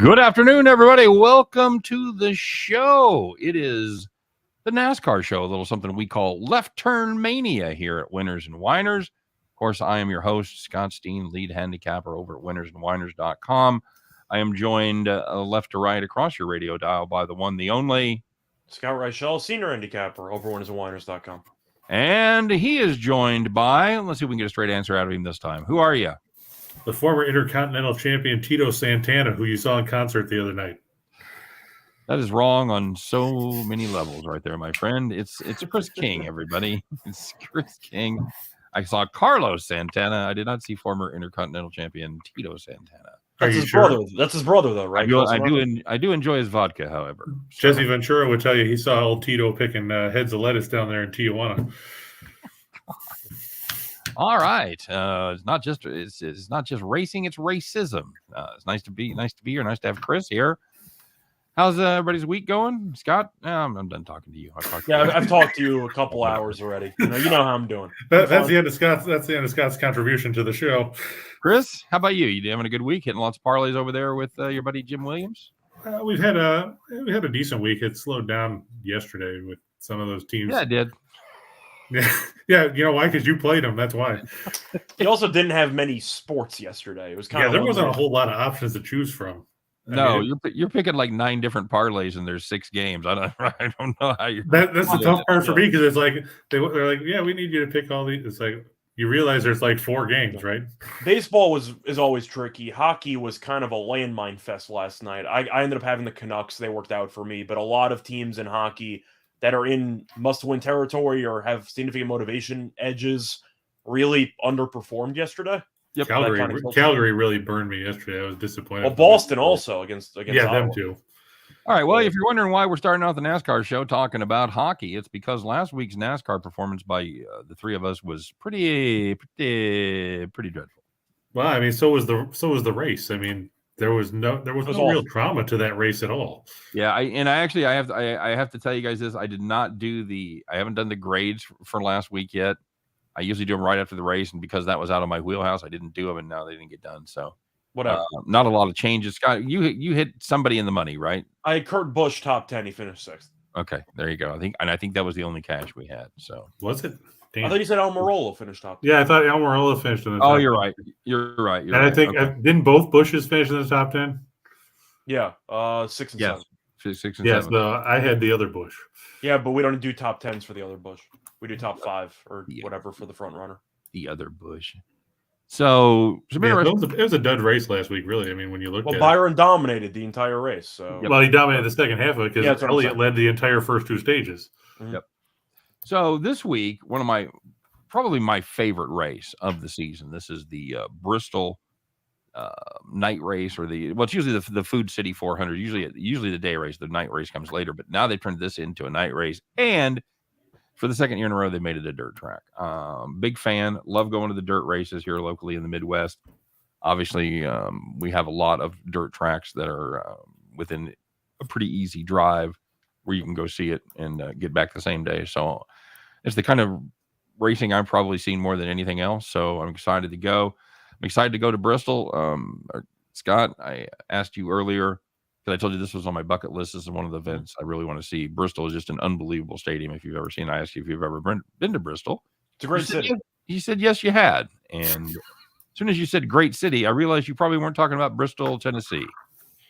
Good afternoon, everybody. Welcome to the show. It is the NASCAR show, a little something we call Left Turn Mania here at Winners and Winers. Of course, I am your host, Scott Steen, lead handicapper over at winnersandwiners.com. I am joined left to right across your radio dial by the one, the only Scott Reichel, senior handicapper over winnersandwiners.com. And he is joined by, let's see if we can get a straight answer out of him this time. Who are you? The former Intercontinental Champion Tito Santana, who you saw in concert the other night. That is wrong on so many levels right there, my friend. It's Chris King, everybody. It's Chris King. I saw Carlos Santana. I did not see former Intercontinental Champion Tito Santana. That's his brother. That's his brother, though, right? I do enjoy his vodka, however. So. Jesse Ventura would tell you he saw old Tito picking heads of lettuce down there in Tijuana. All right, it's not just racing; it's racism. It's nice to be here. Nice to have Chris here. How's everybody's week going, Scott? I'm done talking to you. I've talked to you a couple hours already. You know how I'm doing. That's the end of Scott's. That's the end of Scott's contribution to the show. Chris, how about you? You having a good week? Hitting lots of parlays over there with your buddy Jim Williams? We had a decent week. It slowed down yesterday with some of those teams. Yeah, it did. Yeah. You know why? Because you played them. That's why. He also didn't have many sports yesterday. It was kind of there wasn't a whole lot of options to choose from. You're picking like 9 different parlays and there's 6 games. I don't know how you're. That's the tough part for me because it's like they're like, yeah, we need you to pick all these. It's like you realize there's like 4 games, right? Baseball is always tricky. Hockey was kind of a landmine fest last night. I ended up having the Canucks. They worked out for me, but a lot of teams in hockey that are in must-win territory or have significant motivation edges really underperformed yesterday. Yep. Calgary really burned me yesterday. I was disappointed. Well, Boston also against Ottawa. Them too. All right. Well, if you're wondering why we're starting out the NASCAR show talking about hockey, it's because last week's NASCAR performance by the three of us was pretty dreadful. Well, I mean, so was the race. I mean, there was no real drama to that race at all. Yeah, I have to tell you guys this. I haven't done the grades for last week yet. I usually do them right after the race, and because that was out of my wheelhouse, I didn't do them, and now they didn't get done. So whatever. Not a lot of changes. Scott, you hit somebody in the money, right? I had Kurt Busch top 10. He finished 6th. Okay, there you go. I think that was the only cash we had. So was it? Damn. I thought you said Almirola finished top 10. Yeah, I thought Almirola finished in the top 10. You're right. You're right. And I think didn't both Bushes finish in the top 10? Yeah, 6 and 7. 6 and 7. Yes, I had the other Busch. Yeah, but we don't do top 10s for the other Busch. We do top 5 or whatever for the front runner. The other Busch. So it was a dud race last week, really. I mean, when you look at it. Byron dominated the entire race. So Well, he dominated the second half of it because Elliott led the entire first 2 stages. Mm-hmm. Yep. So this week, one of probably my favorite race of the season. This is the Bristol night race, or it's usually the Food City 400. Usually the day race. The night race comes later, but now they turned this into a night race, and for the second year in a row, they made it a dirt track. Big fan. Love going to the dirt races here locally in the Midwest. Obviously, we have a lot of dirt tracks that are within a pretty easy drive where you can go see it and get back the same day. So it's the kind of racing I've probably seen more than anything else. So I'm excited to go. I'm excited to go to Bristol. Scott, I asked you earlier, because I told you this was on my bucket list. This is one of the events I really want to see. Bristol is just an unbelievable stadium. If you've ever seen, I asked you if you've ever been to Bristol. It's a great city. You said yes, you had. And as soon as you said great city, I realized you probably weren't talking about Bristol, Tennessee.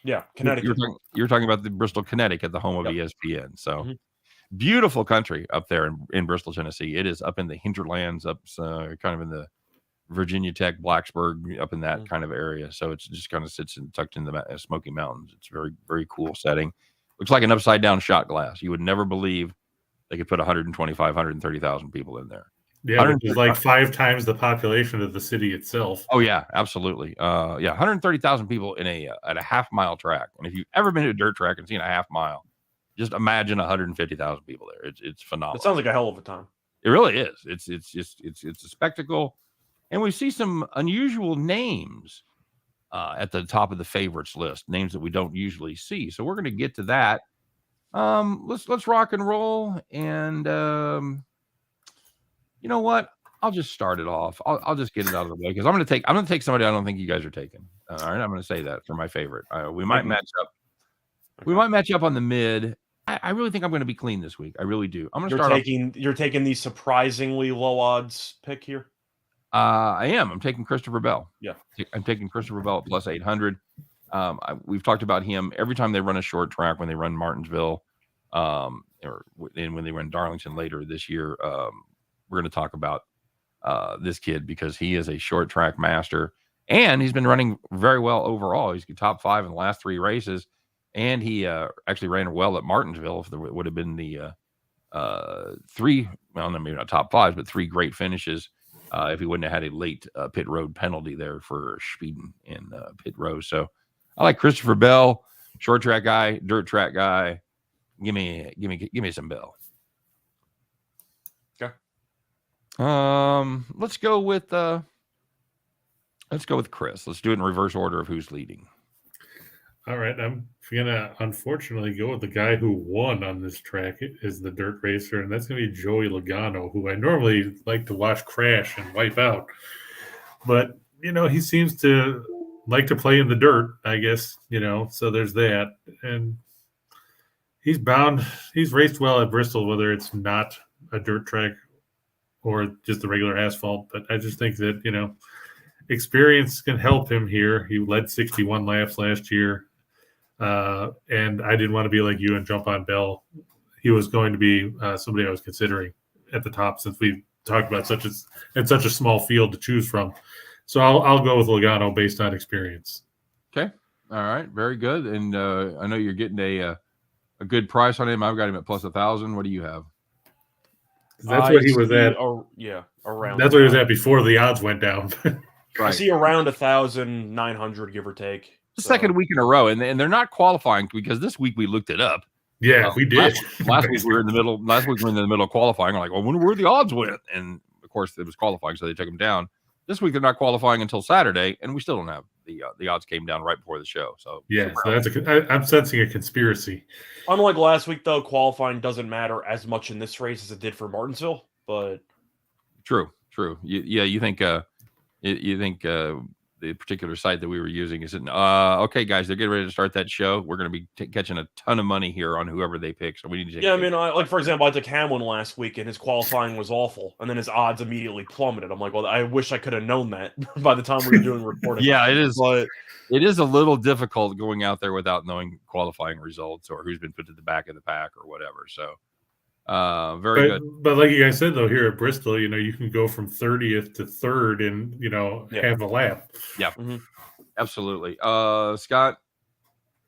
Yeah, Connecticut. You're talking about the Bristol, Connecticut, the home of ESPN. So beautiful country up there in Bristol, Tennessee. It is up in the hinterlands, up kind of in the Virginia Tech, Blacksburg, up in that kind of area. So it's just kind of tucked in the Smoky Mountains. It's very, very cool setting. Looks like an upside down shot glass. You would never believe they could put 125, 130,000 people in there. Yeah, which is like 5 times the population of the city itself. Oh yeah, absolutely. 130,000 people in at a half-mile track. And if you've ever been to a dirt track and seen a half mile, just imagine 150,000 people there. It's phenomenal. It sounds like a hell of a time. It really is. It's a spectacle. And we see some unusual names at the top of the favorites list, names that we don't usually see. So we're going to get to that. Let's rock and roll. And you know what? I'll just start it off. I'll just get it out of the way because I'm going to take somebody I don't think you guys are taking. All right, I'm going to say that for my favorite. We might match up. Okay. We might match up on the mid. I really think I'm going to be clean this week. I really do. I'm going to start. You're taking the surprisingly low odds pick here. I am. I'm taking Christopher Bell. Yeah, I'm taking Christopher Bell at plus 800. We've talked about him every time they run a short track when they run Martinsville, when they run Darlington later this year. We're going to talk about this kid because he is a short track master and he's been running very well overall. He's top 5 in the last 3 races, and he actually ran well at Martinsville. If there would have been the 3, well, maybe not top 5, but 3 great finishes. If he wouldn't have had a late pit road penalty there for speeding in pit row. So I like Christopher Bell, short track guy, dirt track guy. Give me some Bell. Okay. Let's go with Chris. Let's do it in reverse order of who's leading. All right, I'm gonna unfortunately go with the guy who won on this track is the dirt racer, and that's gonna be Joey Logano, who I normally like to watch crash and wipe out, but he seems to like to play in the dirt, I guess. So there's that, and he's raced well at Bristol, whether it's not a dirt track or just the regular asphalt. But I just think that experience can help him here. He led 61 laps last year. And I didn't want to be like you and jump on Bell. He was going to be somebody I was considering at the top since we talked about such a small field to choose from. So I'll go with Logano based on experience. Okay. All right. Very good. And I know you're getting a good price on him. I've got him at plus 1,000. What do you have? That's what he was at. Around. That's what he was at before the odds went down. Right. I see around 1,900, give or take. The second week in a row, and they're not qualifying because this week we looked it up. Yeah, we did. Last week we were in the middle. Last week we were in the middle of qualifying. We're like, well, where the odds went? And of course, it was qualifying, so they took them down. This week they're not qualifying until Saturday, and we still don't have the odds came down right before the show. So yeah, so I'm sensing a conspiracy. Unlike last week, though, qualifying doesn't matter as much in this race as it did for Martinsville. But true. You think the particular site that we were using is okay, guys, they're getting ready to start that show. We're going to be catching a ton of money here on whoever they pick. So we need to. Yeah, I mean, like for example, I took Hamlin last week, and his qualifying was awful, and then his odds immediately plummeted. I'm like, well, I wish I could have known that by the time we were doing reporting. Yeah, it is. But it is a little difficult going out there without knowing qualifying results or who's been put to the back of the pack or whatever. So. Very good. But like you guys said, though, here at Bristol, you can go from 30th to 3rd in, half a lap. Yeah, absolutely. Scott,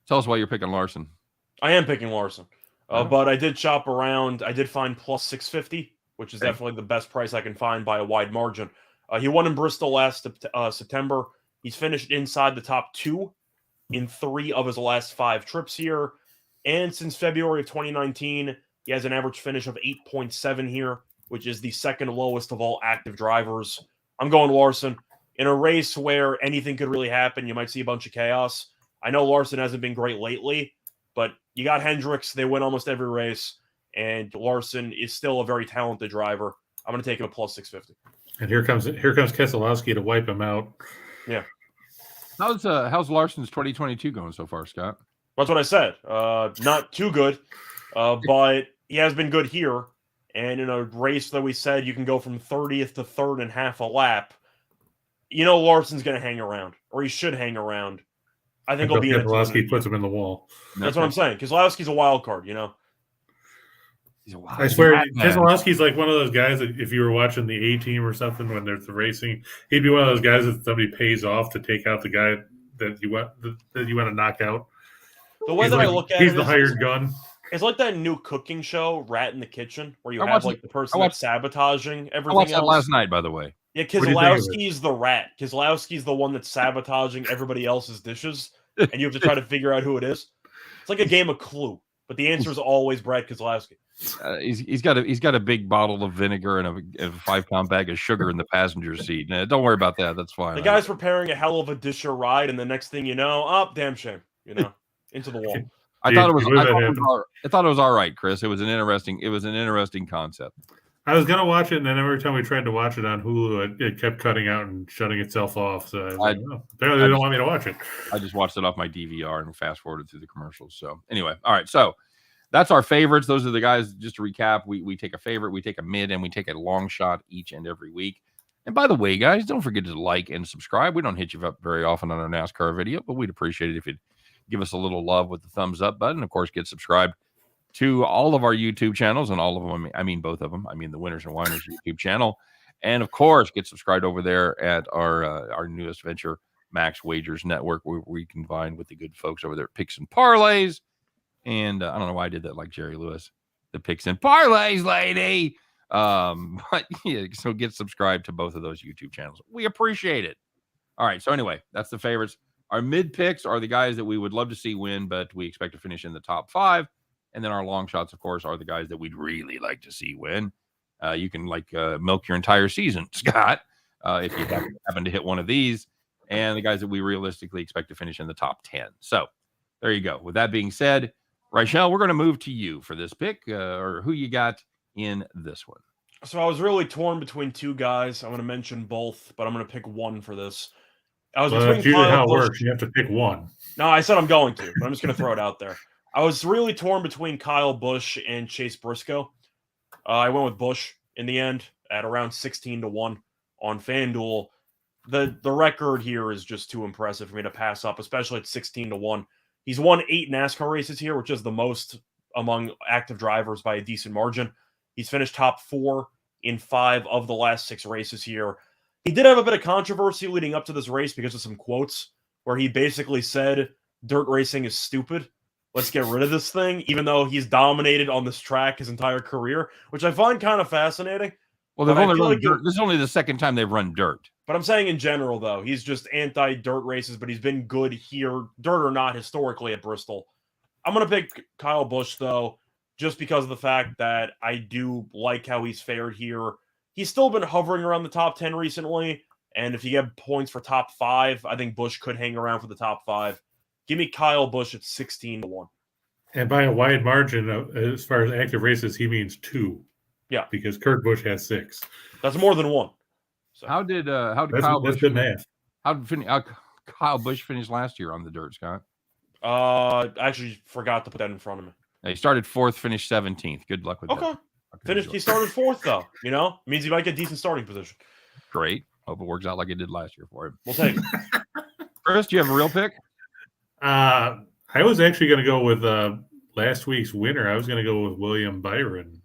tell us why you're picking Larson. I am picking Larson, but I did shop around. I did find plus 650, which is definitely the best price I can find by a wide margin. He won in Bristol last September. He's finished inside the top 2 in 3 of his last 5 trips here. And since February of 2019, he has an average finish of 8.7 here, which is the second lowest of all active drivers. I'm going Larson. In a race where anything could really happen, you might see a bunch of chaos. I know Larson hasn't been great lately, but you got Hendricks. They win almost every race, and Larson is still a very talented driver. I'm going to take him at plus 650. And here comes Keselowski to wipe him out. Yeah. How's Larson's 2022 going so far, Scott? That's what I said. Not too good. But he has been good here. And in a race that we said you can go from 30th to 3rd in half a lap, Larson's going to hang around, or he should hang around. I think he'll be in Keselowski puts him in the wall. That's what I'm saying. Keselowski's a wild card, He's a wild. I swear, Keselowski's like one of those guys that if you were watching the A-Team or something when there's the racing, he'd be one of those guys that somebody pays off to take out the guy that you want to knock out. The way I look at it, he's the hired gun. It's like that new cooking show, Rat in the Kitchen, where you have the person that's sabotaging everything. I watched that last night, by the way. Yeah, Keselowski's the rat. Keselowski's the one that's sabotaging everybody else's dishes, and you have to try to figure out who it is. It's like a game of Clue, but the answer is always Brad Keselowski. He's got a big bottle of vinegar and a 5-pound bag of sugar in the passenger seat. Nah, don't worry about that. That's fine. The guy's preparing a hell of a dish or ride, and the next thing you know, damn shame, into the wall. I thought it was all right, Chris. It was an interesting concept. I was gonna watch it, and then every time we tried to watch it on Hulu, it kept cutting out and shutting itself off. So I was like, oh, apparently they don't want me to watch it. I just watched it off my DVR and fast forwarded through the commercials. So anyway, all right. So that's our favorites. Those are the guys. Just to recap, we take a favorite, we take a mid, and we take a long shot each and every week. And by the way, guys, don't forget to like and subscribe. We don't hit you up very often on our NASCAR video, but we'd appreciate it if you'd give us a little love with the thumbs up button. Of course, get subscribed to all of our YouTube channels, and all of them, I mean both of them. I mean the Winners and Winers YouTube channel. And of course, get subscribed over there at our newest venture, Max Wagers Network, where we combine with the good folks over there at Picks and Parlays. And I don't know why I did that like Jerry Lewis. The Picks and Parlays, lady. But yeah, so get subscribed to both of those YouTube channels. We appreciate it. All right. So anyway, that's the favorites. Our mid picks are the guys that we would love to see win, but we expect to finish in the top 5. And then our long shots, of course, are the guys that we'd really like to see win. You can milk your entire season, Scott, if you happen to hit one of these. And the guys that we realistically expect to finish in the top 10. So there you go. With that being said, Rachel, we're going to move to you for this pick, or who you got in this one. So I was really torn between two guys. I'm going to mention both, but I'm going to pick one for this. I was between that's usually Kyle how it Busch. works. You have to pick one. No, I said I'm going to, but I'm just going to throw it out there. I was really torn between Kyle Busch and Chase Briscoe. I went with Busch in the end at around 16-1 on FanDuel. The record here is just too impressive for me to pass up, especially at 16-1. He's won 8 NASCAR races here, which is the most among active drivers by a decent margin. He's finished top 4 in 5 of the last 6 races here. He did have a bit of controversy leading up to this race because of some quotes where he basically said, dirt racing is stupid. Let's get rid of this thing, even though he's dominated on this track his entire career, which I find kind of fascinating. Well, they've only run dirt. This is only the second time they've run dirt. But I'm saying in general, though, he's just anti-dirt races, but he's been good here, dirt or not, historically at Bristol. I'm going to pick Kyle Busch, though, just because of the fact that I do like how he's fared here. He's still been hovering around the top 10 recently, and if you get points for top 5, I think Busch could hang around for the top 5. Give me Kyle Busch at 16-1. And by a wide margin, as far as active races, he means 2. Yeah. Because Kurt Busch has 6. That's more than 1. So. How did Kyle Busch? That's good math. How did Kyle Busch finish last year on the dirt, Scott? I actually forgot to put that in front of me. He started 4th, finished 17th. Good luck with that. Okay. He started 4th, though. You know? Means he might get decent starting position. Great. Hope it works out like it did last year for him. We'll take it. Chris, do you have a real pick? I was actually going to go with last week's winner. I was going to go with William Byron.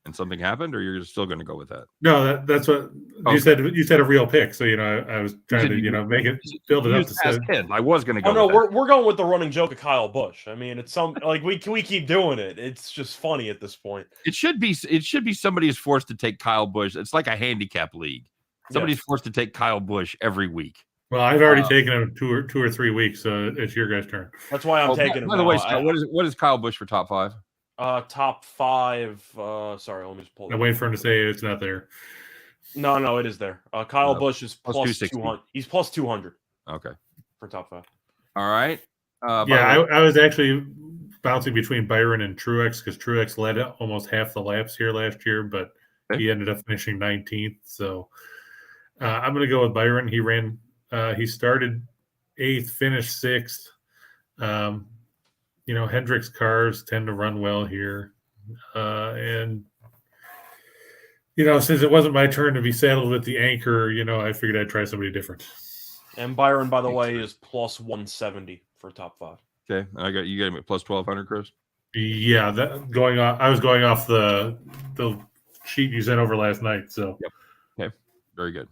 And something happened, or you're still going to go with that? No, that's what you said. You said a real pick, so I was trying to make it build it up to 10. I was going to go. Oh no, we're going with the running joke of Kyle Busch. I mean, it's some we keep doing it. It's just funny at this point. It should be somebody is forced to take Kyle Busch. It's like a handicap league. Somebody's forced to take Kyle Busch every week. Well, I've already taken him 2 or 3 weeks, so it's your guys' turn. That's why I'm taking him. By the way, Scott, what is Kyle Busch for top 5? Top 5. Sorry, let me just pull it. I'm waiting for him to say it's not there. No, it is there. Kyle Busch is plus 200. He's plus 200. Okay. For top 5. All right. I was actually bouncing between Byron and Truex because Truex led almost half the laps here last year, but he ended up finishing 19th. So I'm going to go with Byron. He ran. He started 8th, finished 6th. Hendrick's cars tend to run well here. And since it wasn't my turn to be saddled with the anchor, I figured I'd try somebody different. And Byron, by the way, is plus 170 for top 5. Okay. You got him at plus 1,200, Chris? Yeah, I was going off the sheet you sent over last night. So yep. Okay. Very good.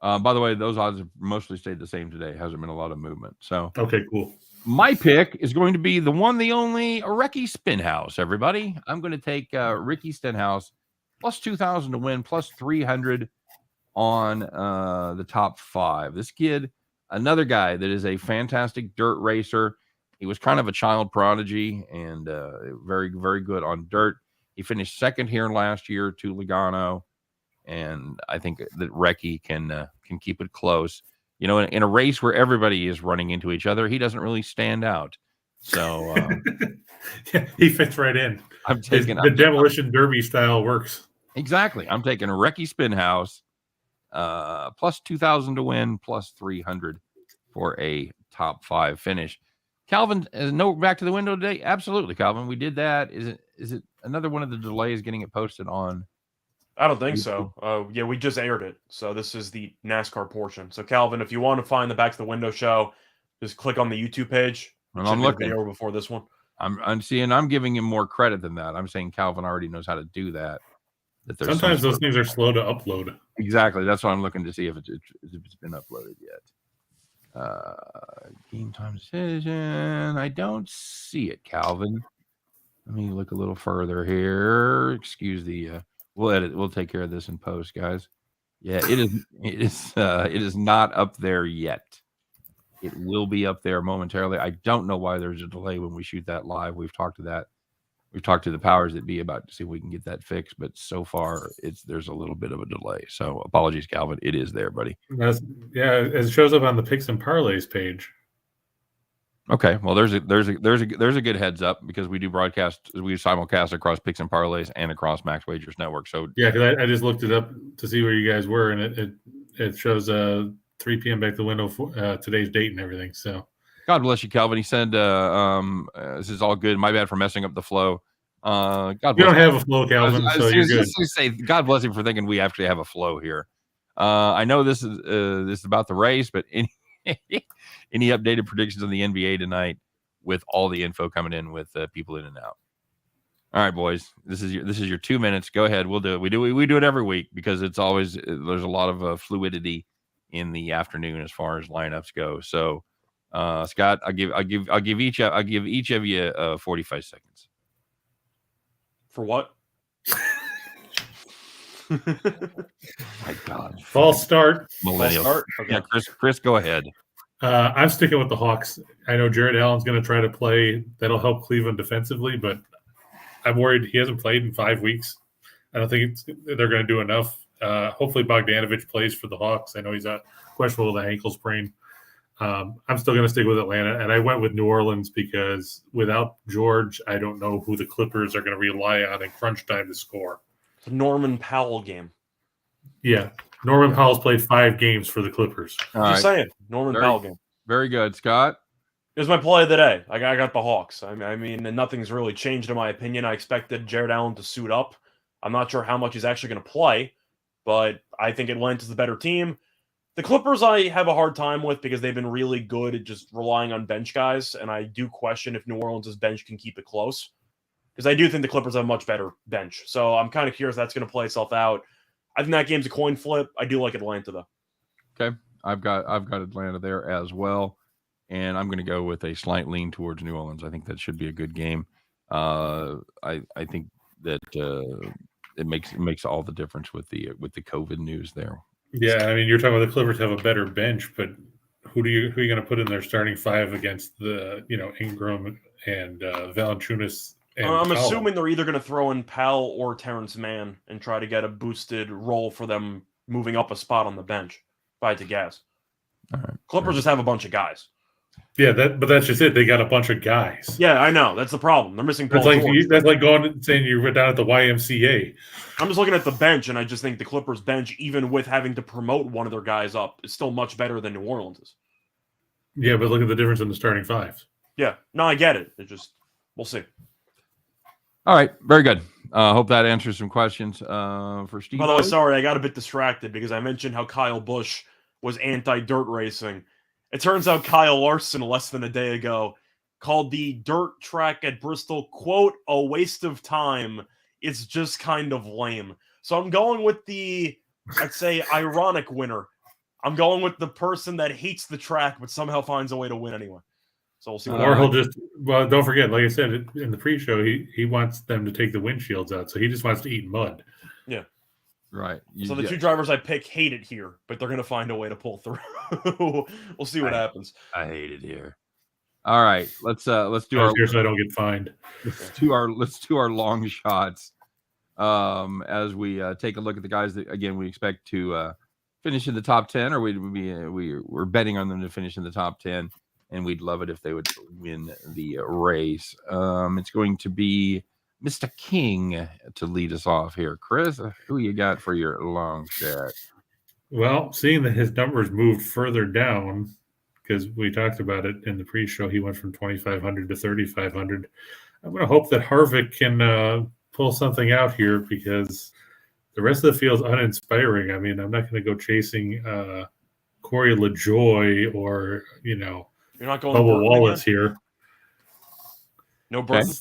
By the way, those odds have mostly stayed the same today. Hasn't been a lot of movement. So okay, cool. My pick is going to be the one, the only Ricky Stenhouse, everybody. I'm going to take Ricky Stenhouse plus 2,000 to win, plus 300 on the top 5. This kid, another guy that is a fantastic dirt racer. He was kind of a child prodigy and very, very good on dirt. He finished 2nd here last year to Logano. And I think that Ricky can keep it close. In a race where everybody is running into each other, he doesn't really stand out. So he fits right in. I'm taking the demolition derby style works. Exactly. I'm taking a Recce Spinhouse, plus 2,000 to win, plus 300 for a top 5 finish. Calvin, no back to the window today? Absolutely, Calvin. We did that. Is it another one of the delays getting it posted on? I don't think so. Yeah, we just aired it. So this is the NASCAR portion. So Calvin, if you want to find the Back to the Window show, just click on the YouTube page. And Should I'm be the looking. video before this one. I'm seeing. I'm giving him more credit than that. I'm saying Calvin already knows how to do that. Sometimes those things are slow to upload. Exactly. That's what I'm looking to see if it's been uploaded yet. Game time decision. I don't see it, Calvin. Let me look a little further here. Excuse the. We'll edit. We'll take care of this in post, guys. Yeah, it is. It is not up there yet. It will be up there momentarily. I don't know why there's a delay when we shoot that live. We've talked to that. We've talked to the powers that be about to see if we can get that fixed, but so far there's a little bit of a delay. So apologies, Calvin. It is there, buddy. It shows up on the picks and parlays page. Okay, well there's a good heads up because we do broadcast, we simulcast across picks and parlays and across Max Wagers Network. So yeah, because I just looked it up to see where you guys were, and it shows 3 p.m. back to the window for today's date and everything. So God bless you, Calvin. He said this is all good. My bad for messing up the flow. God bless. You don't have a flow, Calvin, so you're good. Say God bless him for thinking we actually have a flow here. I know this is about the race, but any updated predictions on the NBA tonight with all the info coming in with people in and out. All right, boys, this is your 2 minutes. Go ahead. We'll do it. We do it every week because it's always there's a lot of fluidity in the afternoon as far as lineups go. So, Scott, I'll give each of you 45 seconds. For what? My God. False start. Millennial. False start? Okay. Yeah, Chris, go ahead. I'm sticking with the Hawks. I know Jared Allen's going to try to play. That'll help Cleveland defensively, but I'm worried he hasn't played in 5 weeks. I don't think they're going to do enough. Hopefully Bogdanovich plays for the Hawks. I know he's questionable with an ankle sprain. I'm still going to stick with Atlanta, and I went with New Orleans because without George, I don't know who the Clippers are going to rely on in crunch time to score. It's a Norman Powell game. Yeah. Norman Powell's played 5 games for the Clippers. Just saying. Norman Powell game. Very good, Scott. It was my play of the day. I got the Hawks. I mean, and nothing's really changed in my opinion. I expected Jared Allen to suit up. I'm not sure how much he's actually going to play, but I think Atlanta's the better team. The Clippers I have a hard time with because they've been really good at just relying on bench guys, and I do question if New Orleans' bench can keep it close because I do think the Clippers have a much better bench. So I'm kind of curious if that's going to play itself out. I think that game's a coin flip. I do like Atlanta, though. Okay. I've got Atlanta there as well, and I'm going to go with a slight lean towards New Orleans. I think that should be a good game. I think that it makes all the difference with the COVID news there. Yeah, I mean, you're talking about the Clippers have a better bench, but who are you going to put in their starting 5 against the Ingram and Valanciunas? I'm assuming they're either going to throw in Powell or Terrence Mann and try to get a boosted role for them moving up a spot on the bench. If I had to guess. All right. Clippers just have a bunch of guys. Yeah, but that's just it. They got a bunch of guys. Yeah, I know. That's the problem. They're missing Paul George. That's like going and saying you were down at the YMCA. I'm just looking at the bench, and I just think the Clippers bench, even with having to promote one of their guys up, is still much better than New Orleans is. Yeah, but look at the difference in the starting 5. Yeah. No, I get it. We'll see. All right. Very good. Hope that answers some questions for Steve. By the way, sorry, I got a bit distracted because I mentioned how Kyle Busch was anti-dirt racing. It turns out Kyle Larson, less than a day ago, called the dirt track at Bristol, quote, a waste of time. It's just kind of lame. So I'm going with I'd say, ironic winner. I'm going with the person that hates the track but somehow finds a way to win anyway. So we'll see what happens. Don't forget, like I said in the pre-show, he wants them to take the windshields out, so he just wants to eat mud. Yeah. Right. So the 2 drivers I pick hate it here, but they're going to find a way to pull through. We'll see what happens. I hate it here. All right, let's do our. So I don't get fined. Let's do our long shots. As we take a look at the guys that again we expect to finish in the top 10, or we're betting on them to finish in the top 10, and we'd love it if they would win the race. It's going to be Mr. King to lead us off here. Chris, who you got for your long shot? Well, seeing that his numbers moved further down, because we talked about it in the pre-show, he went from 2,500 to 3,500. I'm going to hope that Harvick can pull something out here because the rest of the field is uninspiring. I mean, I'm not going to go chasing Corey LaJoy or, You're not going Bubba Burton Wallace again? here. No Burton?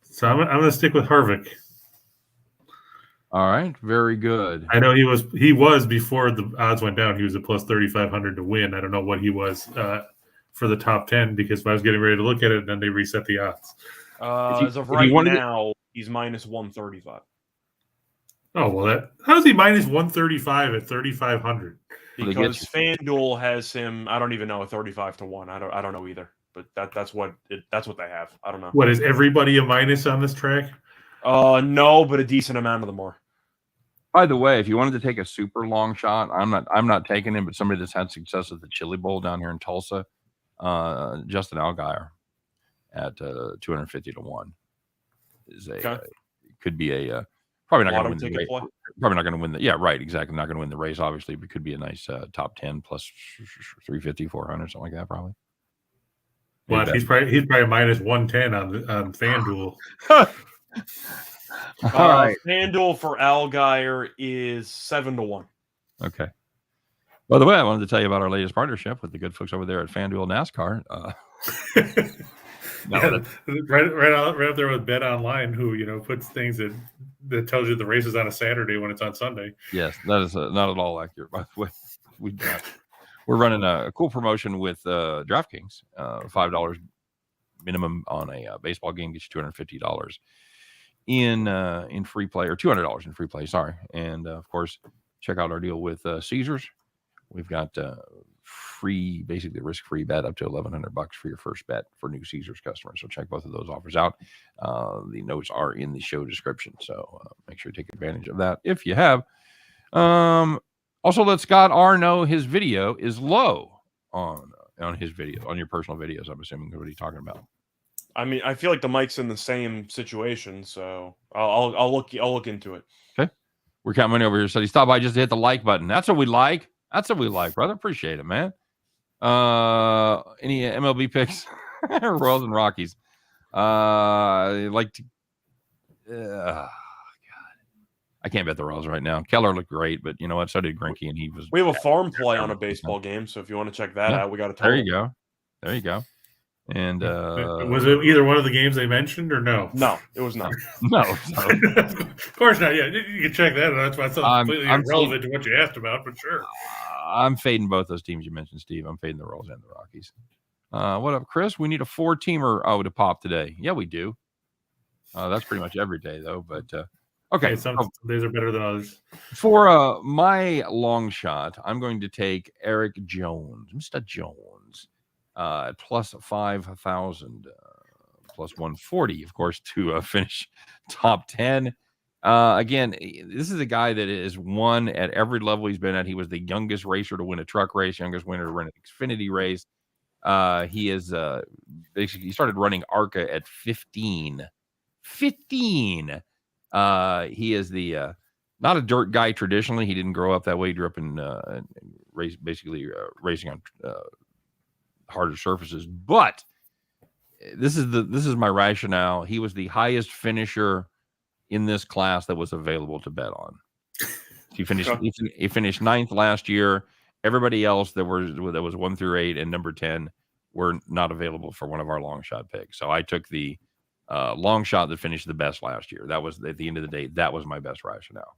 So I'm going to stick with Harvick. All right, very good. I know he was before the odds went down. He was a plus 3,500 to win. I don't know what he was for the top 10 because I was getting ready to look at it and then they reset the odds. As of right now, he's minus 135. Oh well, how's he minus 135 at 3,500? Because FanDuel has him. I don't even know, a 35 to 1. I don't know either. But that's what they have. I don't know. What, is everybody a minus on this track? No, but a decent amount of them are. By the way, if you wanted to take a super long shot, I'm not taking him, but somebody that's had success at the Chili Bowl down here in Tulsa, Justin Allgaier at 250 to 1 is could be a probably not going to win the race. Probably not going to win the right, exactly, not going to win the race obviously, but could be a nice top 10 plus 350, 400, something like that probably. Well, he's probably minus 110 on FanDuel. All right. FanDuel for Allgaier is 7 to 1. Okay. By the way, I wanted to tell you about our latest partnership with the good folks over there at FanDuel NASCAR. Right up there with Bet Online, who puts things that tells you the race is on a Saturday when it's on Sunday. Yes, that is not at all accurate. By the way, we're running a cool promotion with DraftKings. $5 minimum on a baseball game gets you $250 in free play, or $200 in free play. Sorry, and of course, check out our deal with Caesars. We've got free, basically risk-free bet up to $1,100 for your first bet for new Caesars customers. So check both of those offers out. The notes are in the show description, so make sure you take advantage of that if you have. Also, let Scott R know his video is low on his video, on your personal videos. I'm assuming what are you talking about? I mean, I feel like the mic's in the same situation, so I'll look into it. Okay, we're counting money over here. So he stopped by just to hit the like button. That's what we like. That's what we like, brother. Appreciate it, man. Any MLB picks? Royals and Rockies. Like to. God, I can't bet the Royals right now. Keller looked great, but you know what? So did Greinke, and he was. We have a farm play on a baseball game, so if you want to check that out, we got a total. There you go. And was it either one of the games they mentioned or no? No, it was not. No, of course not. Yeah, you can check that out. That's why it's completely irrelevant to what you asked about, but sure. I'm fading both those teams you mentioned, Steve. I'm fading the Royals and the Rockies. What up, Chris? We need a 4-teamer to pop today. Yeah, we do. That's pretty much every day, though. But okay, some days are better than others. For my long shot, I'm going to take Eric Jones, Mr. Jones, plus 5,000, plus 140, of course, to finish top 10. Again, this is a guy that is won at every level he's been at. He was the youngest racer to win a truck race, youngest winner to run an Xfinity race. He is basically, he started running ARCA at 15. 15. He is the not a dirt guy traditionally. He didn't grow up that way. He grew up in race, basically racing on harder surfaces. But this is my rationale. He was the highest finisher in this class that was available to bet on. He finished ninth last year. Everybody else that was 1 through 8 and number 10 were not available for one of our long shot picks. So I took the long shot that finished the best last year. That was, at the end of the day, that was my best rationale.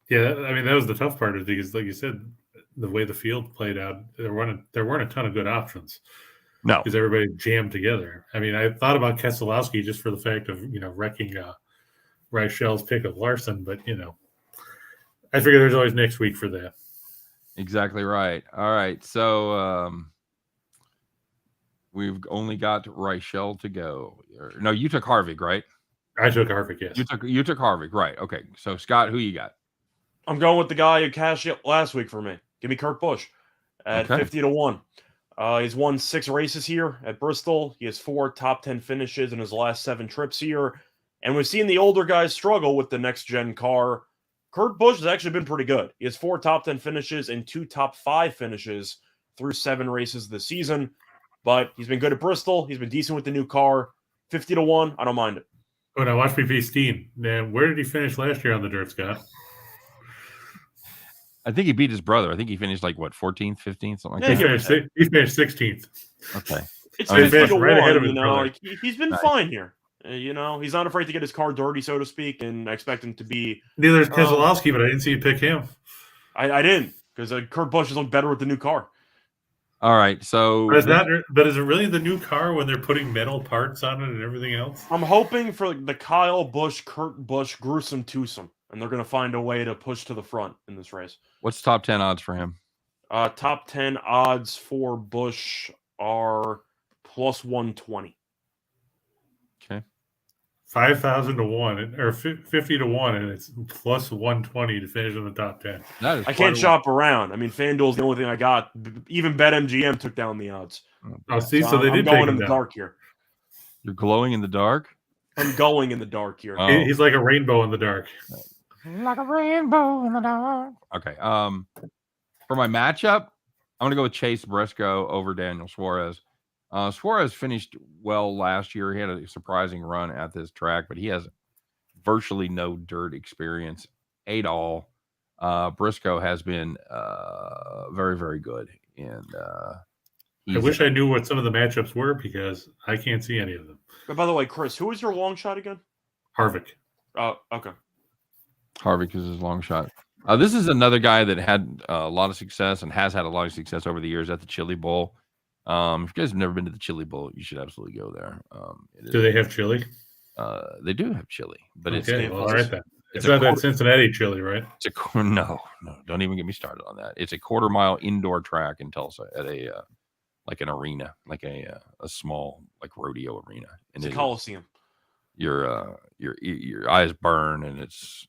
Yeah, I mean, that was the tough part, is because, like you said, the way the field played out, there weren't a ton of good options. No, because everybody jammed together. I mean, I thought about Keselowski just for the fact of wrecking Reichel's pick of Larson, but I figure there's always next week for that. Exactly right. All right, so we've only got Reichel to go. No, you took Harvick, right? I took Harvick, yes. You took Harvick, right? Okay. So Scott, who you got? I'm going with the guy who cashed it last week for me. Give me Kurt Busch at 50 to 1. He's won 6 races here at Bristol. He has 4 top 10 finishes in his last 7 trips here. And we've seen the older guys struggle with the next-gen car. Kurt Busch has actually been pretty good. He has 4 top 10 finishes and 2 top 5 finishes through 7 races this season. But he's been good at Bristol. He's been decent with the new car. 50-1, I don't mind it. Oh, now watch me be Steen. Man, where did he finish last year on the dirt, Scott? I think he beat his brother. I think he finished like, what, 14th, 15th, something like Yeah, that? He finished 16th. Okay. It's I mean, 50-1, right ahead of his you know. brother. Like, he's been Nice. fine here. You know, he's not afraid to get his car dirty, so to speak, and I expect him to be. Neither is Keselowski, but I didn't see you pick him. I didn't, because Kurt Busch has looked better with the new car. All right. So, But is it really the new car when they're putting metal parts on it and everything else? I'm hoping for the Kyle Busch, Kurt Busch, gruesome twosome, and they're going to find a way to push to the front in this race. what's top 10 odds for him? Top 10 odds for Busch are plus 120. Okay. 5,000 to 1 or 50 to 1, and it's plus 120 to finish in the top 10. That is I quite can't a- shop around. I mean, FanDuel's the only thing I got. Even BetMGM took down the odds. Oh, see, so they I'm did going take in him the down. dark here. You're glowing in the dark? I'm going in the dark here. Oh. He's like a rainbow in the dark. Like a rainbow in the dark. Okay. For my matchup, I'm going to go with Chase Briscoe over Daniel Suarez. Suarez finished well last year. He had a surprising run at this track, but he has virtually no dirt experience at all. Briscoe has been very, very good. And I wish I knew what some of the matchups were because I can't see any of them. But by the way, Chris, who was your long shot again? Harvick. Oh, okay. Harvick is his long shot. This is another guy that had a lot of success and has had a lot of success over the years at the Chili Bowl. If you guys have never been to the Chili Bowl, you should absolutely go there. Do they have chili? They do have chili, but Okay, well, all right then. it's It's a not that quarter- Cincinnati chili, right? no, don't even get me started on that. It's a 1/4-mile indoor track in Tulsa at a like an arena, like a small like rodeo arena. And It's a Coliseum. Your eyes burn, and it's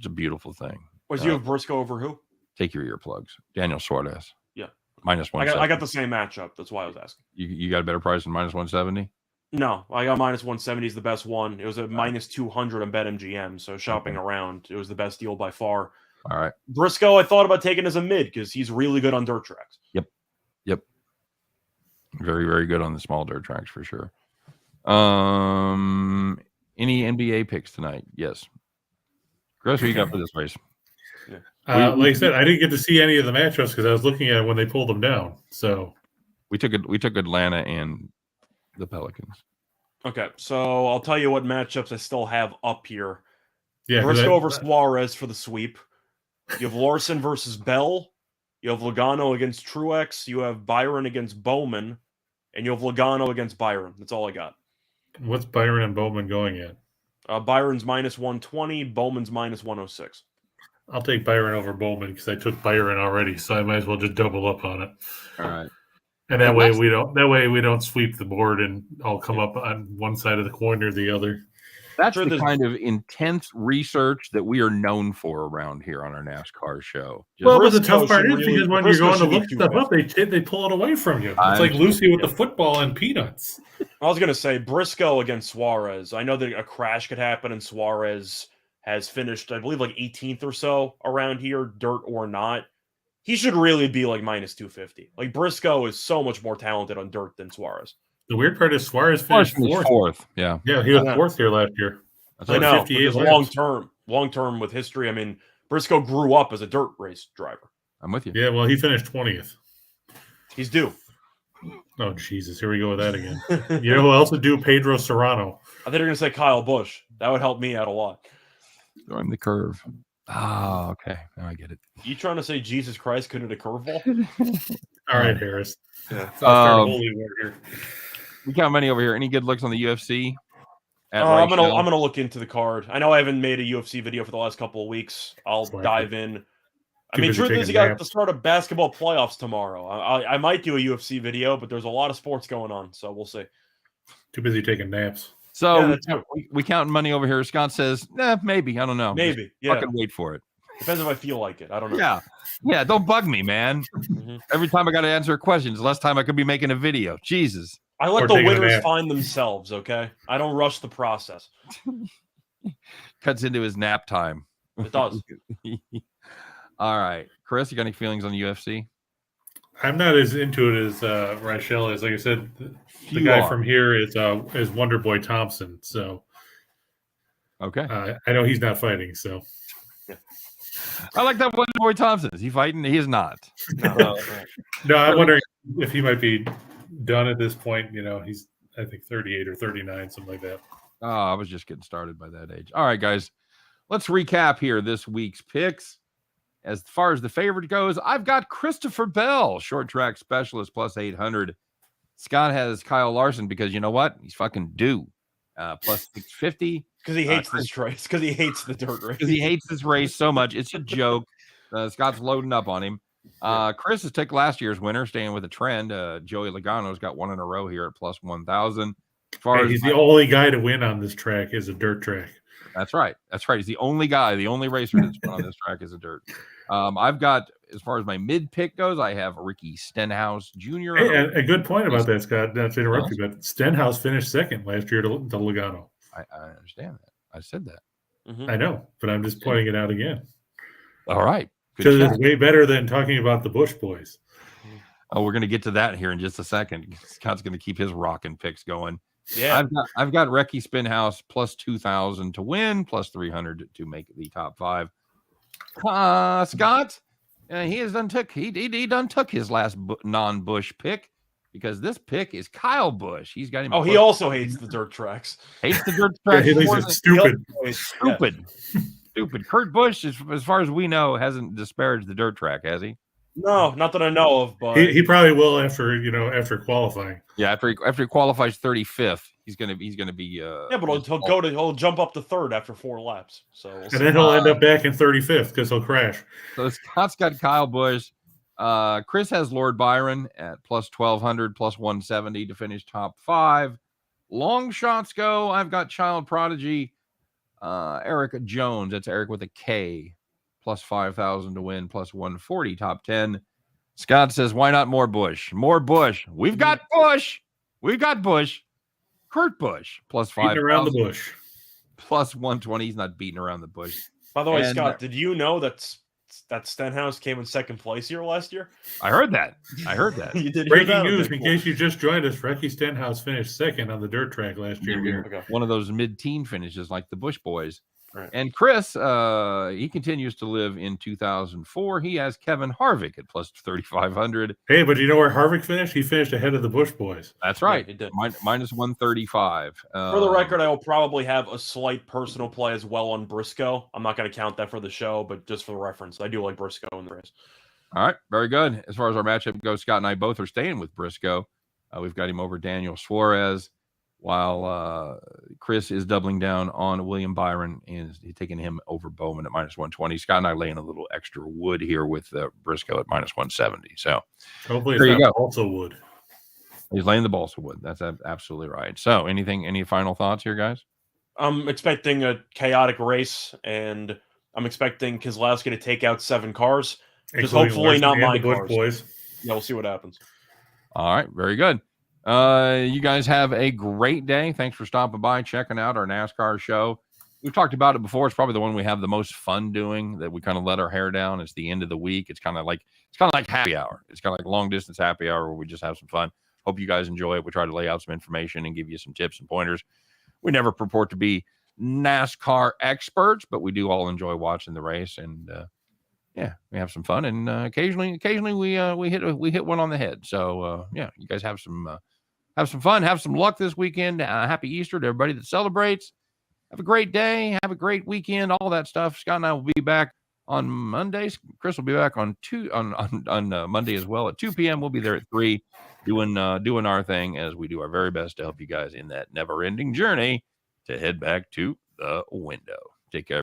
a beautiful thing. Was you have Briscoe over who? Take your earplugs. Daniel Suarez. Yeah. Minus I 170. got the same matchup. That's why I was asking. You got a better price than minus 170? No, I got minus 170 is the best one. It was at minus 200 on BetMGM. So shopping around, it was the best deal by far. All right. Briscoe, I thought about taking as a mid because he's really good on dirt tracks. Yep. Very, very good on the small dirt tracks for sure. Any NBA picks tonight? Yes. Chris, what you got for this race? Like I said, I didn't get to see any of the matchups because I was looking at it when they pulled them down. So We took Atlanta and the Pelicans. Okay, so I'll tell you what matchups I still have up here. yeah, 'cause Briscoe over Suarez for the sweep. You have Larson versus Bell. You have Logano against Truex. You have Byron against Bowman. And you have Logano against Byron. That's all I got. what's Byron and Bowman going at? Byron's minus 120. Bowman's minus 106. I'll take Byron over Bowman because I took Byron already, so I might as well just double up on it. All right. And that way we don't sweep the board and all come up on one side of the coin or the other. That's Sure, the there's- kind of intense research that we are known for around here on our NASCAR show. Just- Well, but the Briscoe tough part should is really- because when you're Briscoe going to should be look stuff up, 250. they pull it away from you. It's I like Lucy with yeah. the football and peanuts. I was going to say Briscoe against Suarez. I know that a crash could happen, and Suarez has finished, I believe, like 18th or so around here, dirt or not. He should really be like minus 250. Like Briscoe is so much more talented on dirt than Suarez. The weird part is Suarez finished fourth. Yeah. Yeah, he was Yeah. fourth here last year. That's I Like know, 58 because laps. long term with history. I mean, Briscoe grew up as a dirt race driver. I'm with you. Yeah, well, he finished 20th. He's due. Oh, Jesus. Here we go with that again. You know who else would do? Pedro Serrano. I think you're going to say Kyle Busch. That would help me out a lot. Throwing the curve. Ah, okay. Now I get it. You trying to say Jesus Christ couldn't hit a curveball? All right, Harris. Yeah. Holy word here. We got many over here. Any good looks on the UFC? I'm gonna look into the card. I know I haven't made a UFC video for the last couple of weeks. I'll Slack dive it. in. I Too mean, busy truth is, taking you got naps. the start of basketball playoffs tomorrow. I might do a UFC video, but there's a lot of sports going on, so we'll see. Too busy taking naps. So Yeah, we that's true. we counting money over here. Scott says, maybe. I don't know. Maybe, Just yeah. fucking wait for it. Depends if I feel like it. I don't know. Yeah. Don't bug me, man. Mhm. Every time I got to answer questions, less time I could be making a video. Jesus. I let Or the taking a winners nap. find themselves. Okay, I don't rush the process. Cuts into his nap time. It does. All right. Chris, you got any feelings on the UFC? I'm not as into it as Rachel is. Like I said, the You guy are. from here is Wonder Boy Thompson. So Okay. I know he's not fighting. So I like that Wonder Boy Thompson. Is he fighting? He is not. No, no, I'm wondering if he might be done at this point. You know, he's I think 38 or 39, something like that. Oh, I was just getting started by that age. All right, guys. Let's recap here this week's picks. As far as the favorite goes, I've got Christopher Bell, short track specialist, plus 800. Scott has Kyle Larson because you know what? He's fucking due. Plus 650. because he hates this race. Because he hates the dirt race. Because he hates this race so much. It's a joke. Scott's loading up on him. Chris has took last year's winner, staying with a trend. Joey Logano's got one in a row here at plus 1,000. He's the only guy to win on this track is a dirt track. That's right. That's right. He's the only guy, the only racer that's been on this track is a dirt. I've got, as far as my mid pick goes, I have Ricky Stenhouse Jr. Hey, a good point about that, Scott. Not to interrupt you, but Stenhouse finished second last year to Logano. I understand that. I said that. Mm-hmm. I know, but I'm just pointing it out again. All right. Because it's way better than talking about the Busch boys. Oh, we're going to get to that here in just a second. Scott's going to keep his rocking picks going. Yeah, I've got Ricky Stenhouse plus 2,000 to win, plus 300 to make the top 5. Scott, he has done took his last non-Busch pick because this pick is Kyle Busch. He's got him. Oh, he also hates the dirt tracks. Hates the dirt tracks. Yeah, he's stupid. Stupid. Kurt Busch, as far as we know, hasn't disparaged the dirt track, has he? No, not that I know of. But He probably will after qualifying. Yeah, after he qualifies 35th, he's gonna be. yeah, but he'll jump up to third after 4 laps. So and then he'll end up back in 35th because he'll crash. So Scott's got Kyle Busch. Chris has Lord Byron at plus 1,200, plus 170 to finish top 5. Long shots go. I've got Child Prodigy, Eric Jones. That's Eric with a K, plus 5,000 to win, plus 140, top 10. Scott says, why not more Busch? More Busch. We've got Busch. Kurt Busch, plus 5,000. Around the bush. Plus 120. He's not beating around the bush. By the way, Scott, did you know that Stenhouse came in second place here last year? I heard that. You did. Breaking news, in case you just joined us, Ricky Stenhouse finished second on the dirt track last year. Okay. One of those mid-teen finishes like the Busch boys. Right. And Chris, he continues to live in 2004. He has Kevin Harvick at plus 3,500. Hey, but you know where Harvick finished? He finished ahead of the Busch boys. That's right. Yeah, he did. Minus 135. For the record, I will probably have a slight personal play as well on Briscoe. I'm not going to count that for the show, but just for the reference, I do like Briscoe in the race. All right. Very good. As far as our matchup goes, Scott and I both are staying with Briscoe. We've got him over Daniel Suarez, while Chris is doubling down on William Byron and he's taking him over Bowman at minus 120. Scott and I laying a little extra wood here with Briscoe at minus 170. So hopefully there it's you not go. also wood. He's laying the balsa wood. That's absolutely right. So any final thoughts here, guys? I'm expecting a chaotic race, and I'm expecting Keselowski to take out 7 cars. Just hopefully not my cars. Boys. Yeah, we'll see what happens. All right. Very good. You guys have a great day. Thanks for stopping by, checking out our NASCAR show. We've talked about it before. It's probably the one we have the most fun doing, that we kind of let our hair down. It's the end of the week. It's kind of like happy hour. It's kind of like long distance happy hour where we just have some fun. Hope you guys enjoy it. We try to lay out some information and give you some tips and pointers. We never purport to be NASCAR experts, but we do all enjoy watching the race, and yeah, we have some fun. And occasionally we hit one on the head. So yeah, you guys have some fun, have some luck this weekend. Happy Easter to everybody that celebrates. Have a great day. Have a great weekend. All that stuff. Scott and I will be back on Mondays. Chris will be back on Monday as well at 2 p.m. We'll be there at 3 doing our thing as we do our very best to help you guys in that never-ending journey to head back to the window. Take care.